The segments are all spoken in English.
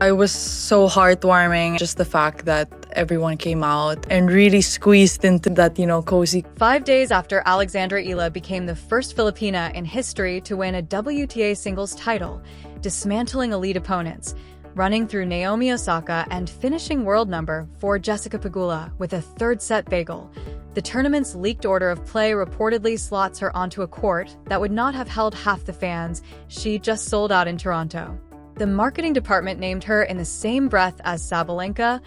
It was so heartwarming, just the fact that everyone came out and really squeezed into that, cozy. 5 days after Alexandra Eala became the first Filipina in history to win a WTA singles title, dismantling elite opponents, running through Naomi Osaka and finishing world number 4 Jessica Pegula with a third-set bagel, the tournament's leaked order of play reportedly slots her onto a court that would not have held half the fans she just sold out in Toronto. The marketing department named her in the same breath as Sabalenka,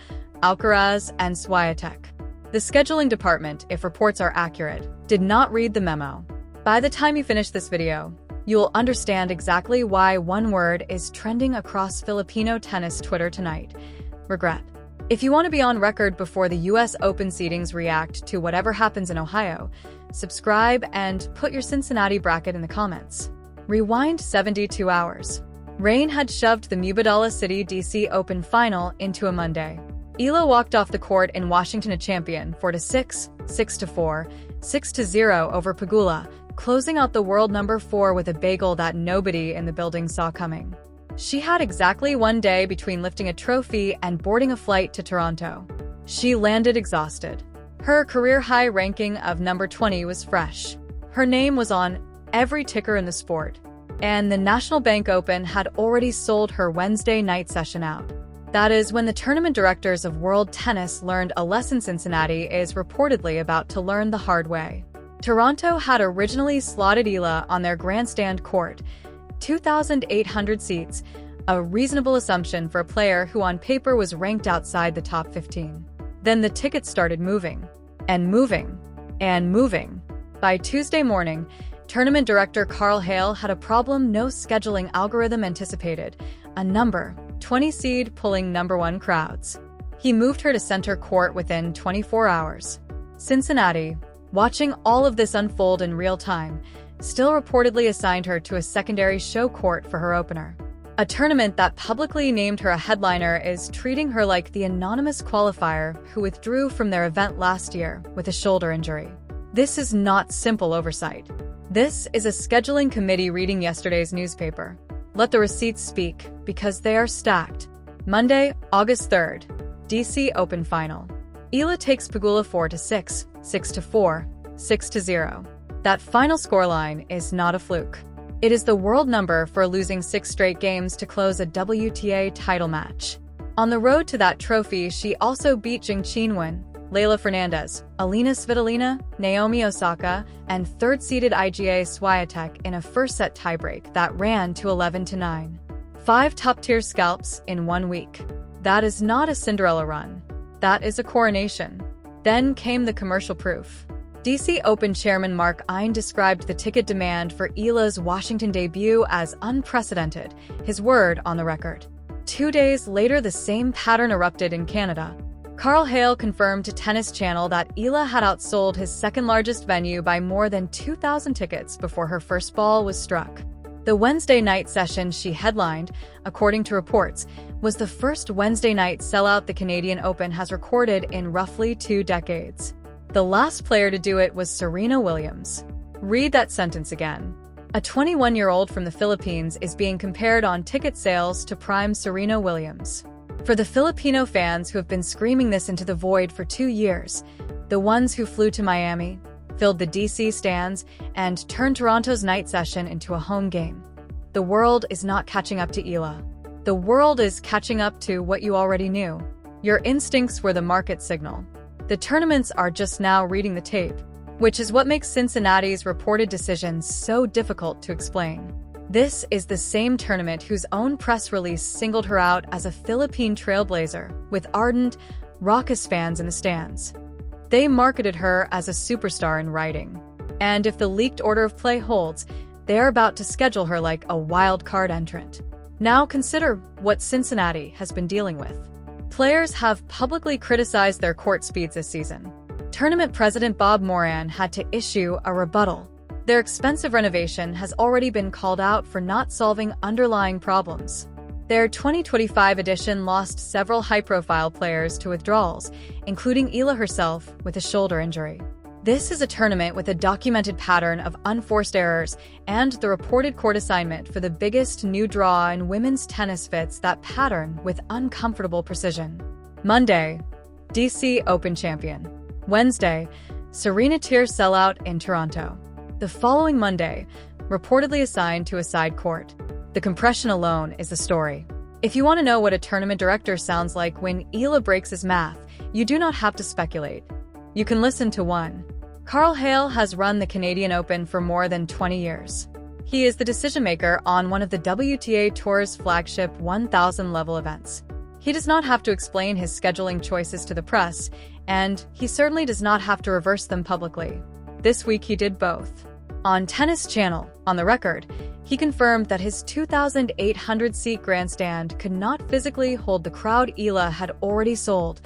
Alcaraz, and Swiatek. The scheduling department, if reports are accurate, did not read the memo. By the time you finish this video, you'll understand exactly why one word is trending across Filipino tennis Twitter tonight: regret. If you want to be on record before the US Open seedings react to whatever happens in Ohio, subscribe and put your Cincinnati bracket in the comments. Rewind 72 hours. Rain had shoved the Mubadala City DC Open final into a Monday. Eala walked off the court in Washington a champion 4-6, 6-4, 6-0 over Pegula, closing out the world number 4 with a bagel that nobody in the building saw coming. She had exactly 1 day between lifting a trophy and boarding a flight to Toronto. She landed exhausted. Her career-high ranking of number 20 was fresh. Her name was on every ticker in the sport, and the National Bank Open had already sold her Wednesday night session out. That is when the tournament directors of World Tennis learned a lesson Cincinnati is reportedly about to learn the hard way. Toronto had originally slotted Eala on their grandstand court, 2,800 seats, a reasonable assumption for a player who on paper was ranked outside the top 15. Then the tickets started moving, and moving, and moving. By Tuesday morning, tournament director Carl Hale had a problem no scheduling algorithm anticipated: a number 20 seed pulling number 1 crowds. He moved her to center court within 24 hours. Cincinnati, watching all of this unfold in real time, still reportedly assigned her to a secondary show court for her opener. A tournament that publicly named her a headliner is treating her like the anonymous qualifier who withdrew from their event last year with a shoulder injury. This is not simple oversight. This is a scheduling committee reading yesterday's newspaper. Let the receipts speak, because they are stacked. Monday, August 3rd, DC Open Final. Eala takes Pegula 4-6, 6-4, 6-0. That final scoreline is not a fluke. It is the world number for losing 6 straight games to close a WTA title match. On the road to that trophy, she also beat Jing Qinwen, Leylah Fernandez, Alina Svitolina, Naomi Osaka, and third-seeded IGA Swiatek in a first-set tiebreak that ran to 11-9. 5 top-tier scalps in 1 week. That is not a Cinderella run. That is a coronation. Then came the commercial proof. DC Open chairman Mark Ine described the ticket demand for Eala's Washington debut as unprecedented, his word on the record. 2 days later, the same pattern erupted in Canada. Carl Hale confirmed to Tennis Channel that Eala had outsold his second-largest venue by more than 2,000 tickets before her first ball was struck. The Wednesday night session she headlined, according to reports, was the first Wednesday night sellout the Canadian Open has recorded in roughly 2 decades. The last player to do it was Serena Williams. Read that sentence again. A 21-year-old from the Philippines is being compared on ticket sales to prime Serena Williams. For the Filipino fans who have been screaming this into the void for 2 years, the ones who flew to Miami, filled the DC stands, and turned Toronto's night session into a home game, the world is not catching up to Eala. The world is catching up to what you already knew. Your instincts were the market signal. The tournaments are just now reading the tape, which is what makes Cincinnati's reported decisions so difficult to explain. This is the same tournament whose own press release singled her out as a Philippine trailblazer, with ardent, raucous fans in the stands. They marketed her as a superstar in writing. And if the leaked order of play holds, they are about to schedule her like a wild card entrant. Now consider what Cincinnati has been dealing with. Players have publicly criticized their court speeds this season. Tournament president Bob Moran had to issue a rebuttal. Their expensive renovation has already been called out for not solving underlying problems. Their 2025 edition lost several high-profile players to withdrawals, including Eala herself with a shoulder injury. This is a tournament with a documented pattern of unforced errors, and the reported court assignment for the biggest new draw in women's tennis fits that pattern with uncomfortable precision. Monday, DC Open champion. Wednesday, Serena Tier sellout in Toronto. The following Monday, reportedly assigned to a side court. The compression alone is the story. If you want to know what a tournament director sounds like when Eala breaks his math, you do not have to speculate. You can listen to one. Carl Hale has run the Canadian Open for more than 20 years. He is the decision-maker on one of the WTA Tour's flagship 1,000-level events. He does not have to explain his scheduling choices to the press, and he certainly does not have to reverse them publicly. This week he did both. On Tennis Channel, on the record, he confirmed that his 2,800-seat grandstand could not physically hold the crowd Eala had already sold,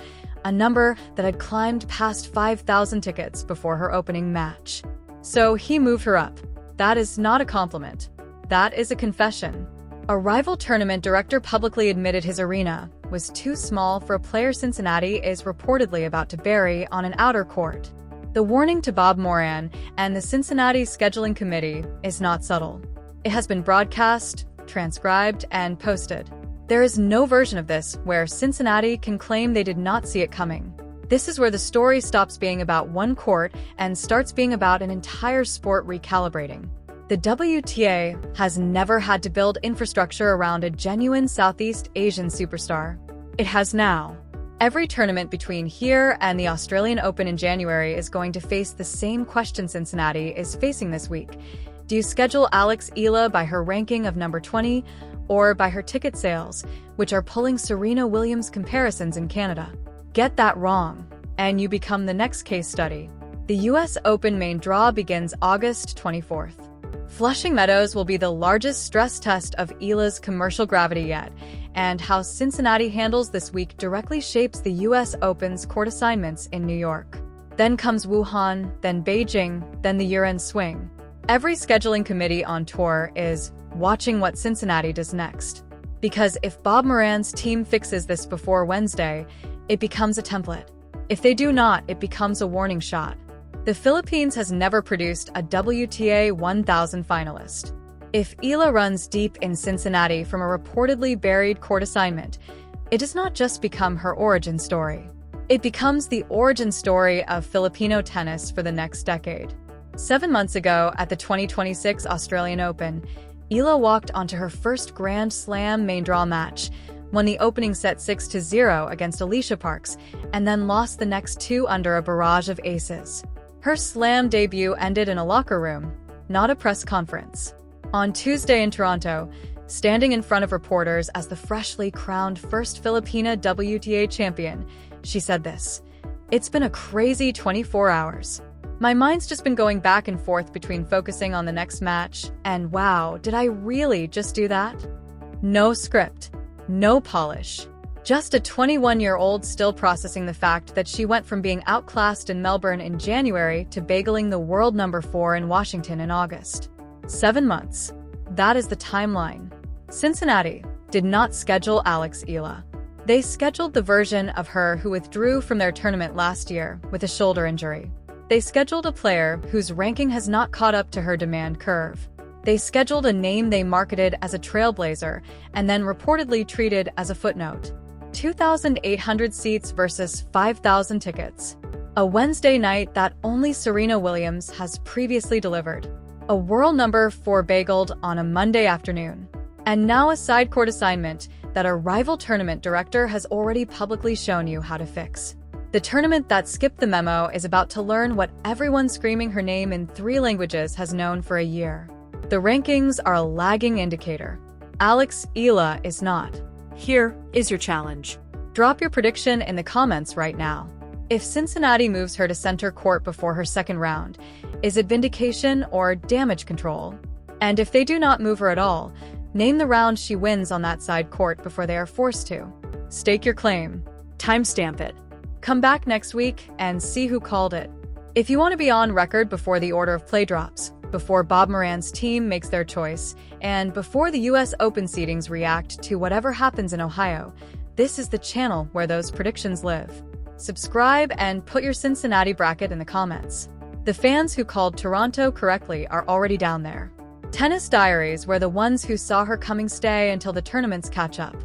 a number that had climbed past 5,000 tickets before her opening match. So he moved her up. That is not a compliment. That is a confession. A rival tournament director publicly admitted his arena was too small for a player Cincinnati is reportedly about to bury on an outer court. The warning to Bob Moran and the Cincinnati Scheduling Committee is not subtle. It has been broadcast, transcribed, and posted. There is no version of this where Cincinnati can claim they did not see it coming. This is where the story stops being about one court and starts being about an entire sport recalibrating. The WTA has never had to build infrastructure around a genuine Southeast Asian superstar. It has now. Every tournament between here and the Australian Open in January is going to face the same question Cincinnati is facing this week. Do you schedule Alex Eala by her ranking of number 20 or by her ticket sales, which are pulling Serena Williams comparisons in Canada? Get that wrong, and you become the next case study. The US Open main draw begins August 24th. Flushing Meadows will be the largest stress test of Eala's commercial gravity yet, and how Cincinnati handles this week directly shapes the US Open's court assignments in New York. Then comes Wuhan, then Beijing, then the year-end swing. Every scheduling committee on tour is watching what Cincinnati does next. Because if Bob Moran's team fixes this before Wednesday, it becomes a template. If they do not, it becomes a warning shot. The Philippines has never produced a WTA 1000 finalist. If Eala runs deep in Cincinnati from a reportedly buried court assignment, it does not just become her origin story. It becomes the origin story of Filipino tennis for the next decade. 7 months ago, at the 2026 Australian Open, Eala walked onto her first Grand Slam main draw match, won the opening set 6-0 against Alicia Parks, and then lost the next two under a barrage of aces. Her slam debut ended in a locker room, not a press conference. On Tuesday in Toronto, standing in front of reporters as the freshly crowned first Filipina WTA champion, she said this: "It's been a crazy 24 hours. My mind's just been going back and forth between focusing on the next match and wow, did I really just do that? No script, no polish. Just a 21-year-old still processing the fact that she went from being outclassed in Melbourne in January to bageling the world number 4 in Washington in August. 7 months. That is the timeline." Cincinnati did not schedule Alex Eala. They scheduled the version of her who withdrew from their tournament last year with a shoulder injury. They scheduled a player whose ranking has not caught up to her demand curve. They scheduled a name they marketed as a trailblazer and then reportedly treated as a footnote. 2,800 seats versus 5,000 tickets. A Wednesday night that only Serena Williams has previously delivered. A world number 4 bageled on a Monday afternoon. And now a side court assignment that a rival tournament director has already publicly shown you how to fix. The tournament that skipped the memo is about to learn what everyone screaming her name in 3 languages has known for a year. The rankings are a lagging indicator. Alex Eala is not. Here is your challenge. Drop your prediction in the comments right now. If Cincinnati moves her to center court before her second round, is it vindication or damage control? And if they do not move her at all, name the round she wins on that side court before they are forced to. Stake your claim. Timestamp it. Come back next week and see who called it. If you want to be on record before the order of play drops, before Bob Moran's team makes their choice, and before the US Open seedings react to whatever happens in Ohio, this is the channel where those predictions live. Subscribe and put your Cincinnati bracket in the comments. The fans who called Toronto correctly are already down there. Tennis Diaries, where the ones who saw her coming stay until the tournaments catch up.